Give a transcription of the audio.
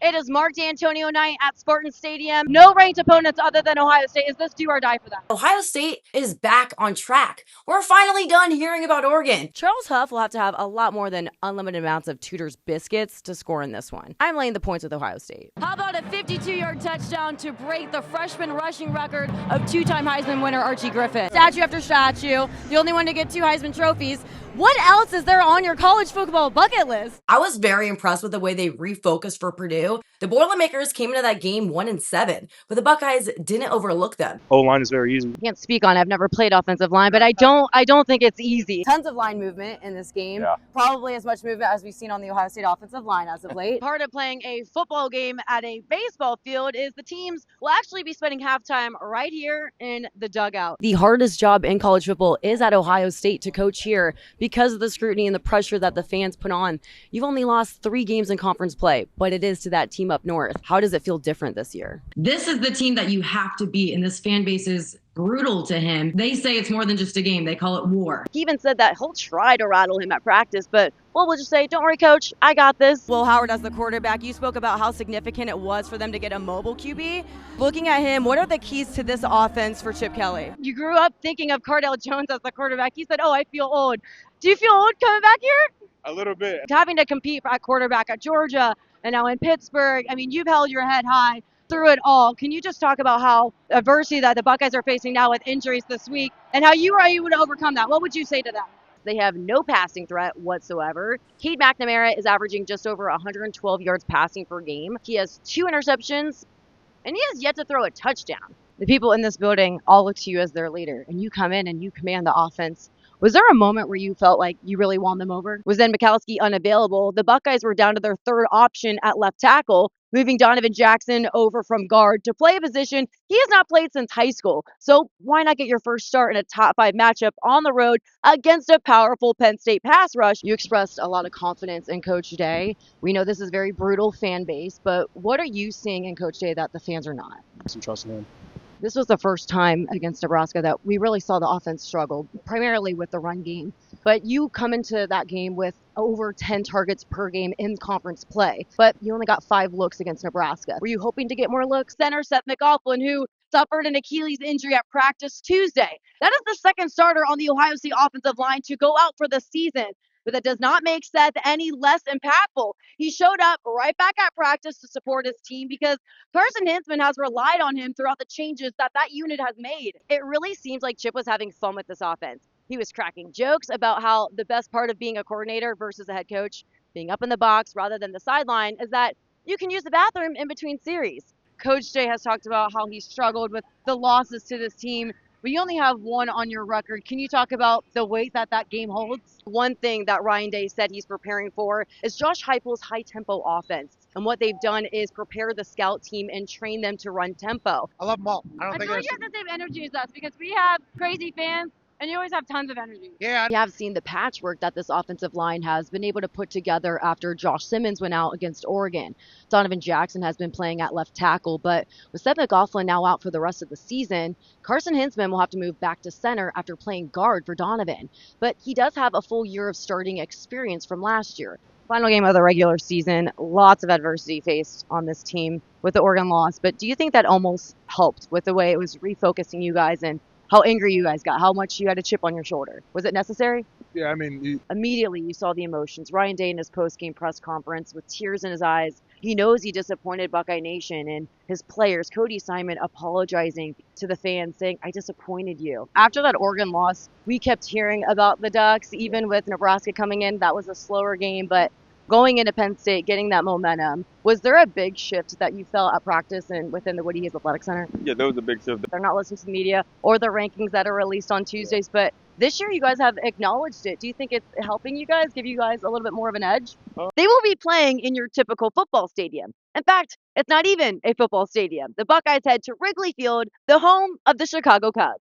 It is Mark D'Antonio night at Spartan Stadium. No ranked opponents other than Ohio State. Is this do or die for them? Ohio State is back on track. We're finally done hearing about Oregon. Charles Huff will have to have a lot more than unlimited amounts of Tudor's biscuits to score in this one. I'm laying the points with Ohio State. How about a 52-yard touchdown to break the freshman rushing record of two-time Heisman winner Archie Griffin? Statue after statue, the only one to get 2 Heisman trophies. What else is there on your college football bucket list? I was very impressed with the way they refocused for Purdue. The Boilermakers came into that game 1-7, but the Buckeyes didn't overlook them. O-line is very easy. I can't speak on it. I've never played offensive line, but I don't think it's easy. Tons of line movement in this game. Yeah. Probably as much movement as we've seen on the Ohio State offensive line as of late. Part of playing a football game at a baseball field is the teams will actually be spending halftime right here in the dugout. The hardest job in college football is at Ohio State to coach here because of the scrutiny and the pressure that the fans put on. You've only lost 3 games in conference play, but it is to that team up north. How does it feel different this year? This is the team that you have to beat, and this fan base is brutal to him. They say it's more than just a game. They call it war. He even said that he'll try to rattle him at practice, but we'll just say, don't worry, coach, I got this. Will Howard as the quarterback, you spoke about how significant it was for them to get a mobile QB. Looking at him, what are the keys to this offense for Chip Kelly? You grew up thinking of Cardale Jones as the quarterback. He said, I feel old. Do you feel old coming back here? A little bit. Having to compete at quarterback at Georgia and now in Pittsburgh, I mean, you've held your head high through it all. Can you just talk about how adversity that the Buckeyes are facing now with injuries this week and how you were able to overcome that? What would you say to them? They have no passing threat whatsoever. Cade McNamara is averaging just over 112 yards passing per game. He has 2 interceptions, and he has yet to throw a touchdown. The people in this building all look to you as their leader, and you come in and you command the offense. Was there a moment where you felt like you really won them over? Was then Mikowski unavailable? The Buckeyes were down to their 3rd option at left tackle, moving Donovan Jackson over from guard to play a position he has not played since high school. So why not get your first start in a top 5 matchup on the road against a powerful Penn State pass rush? You expressed a lot of confidence in Coach Day. We know this is a very brutal fan base, but what are you seeing in Coach Day that the fans are not? Some trust in him. This was the first time against Nebraska that we really saw the offense struggle, primarily with the run game. But you come into that game with over 10 targets per game in conference play, but you only got 5 looks against Nebraska. Were you hoping to get more looks? Center Seth McLaughlin, who suffered an Achilles injury at practice Tuesday. That is the 2nd starter on the Ohio State offensive line to go out for the season. But that does not make Seth any less impactful. He showed up right back at practice to support his team because Carson Hinzman has relied on him throughout the changes that unit has made. It really seems like Chip was having fun with this offense. He was cracking jokes about how the best part of being a coordinator versus a head coach, being up in the box rather than the sideline, is that you can use the bathroom in between series. Coach Jay has talked about how he struggled with the losses to this team, but you only have 1 on your record. Can you talk about the weight that game holds? One thing that Ryan Day said he's preparing for is Josh Heupel's high-tempo offense. And what they've done is prepare the scout team and train them to run tempo. I love them all. I feel like you have the same energy as us because we have crazy fans and you always have tons of energy. Yeah. We have seen the patchwork that this offensive line has been able to put together after Josh Simmons went out against Oregon. Donovan Jackson has been playing at left tackle, but with Seth McLaughlin now out for the rest of the season, Carson Hinzman will have to move back to center after playing guard for Donovan. But he does have a full year of starting experience from last year. Final game of the regular season, lots of adversity faced on this team with the Oregon loss. But do you think that almost helped with the way it was refocusing you guys and how angry you guys got, how much you had a chip on your shoulder? Was it necessary? Yeah, I mean, Immediately you saw the emotions. Ryan Day in his post-game press conference with tears in his eyes. He knows he disappointed Buckeye Nation and his players. Cody Simon apologizing to the fans, saying, I disappointed you. After that Oregon loss, we kept hearing about the Ducks, even with Nebraska coming in. That was a slower game, but going into Penn State, getting that momentum, was there a big shift that you felt at practice and within the Woody Hayes Athletic Center? yeah, there was a big shift. They're not listening to the media or the rankings that are released on Tuesdays, but this year you guys have acknowledged it. Do you think it's helping you guys, give you guys a little bit more of an edge? They will be playing in your typical football stadium. In fact, it's not even a football stadium. The Buckeyes head to Wrigley Field, the home of the Chicago Cubs.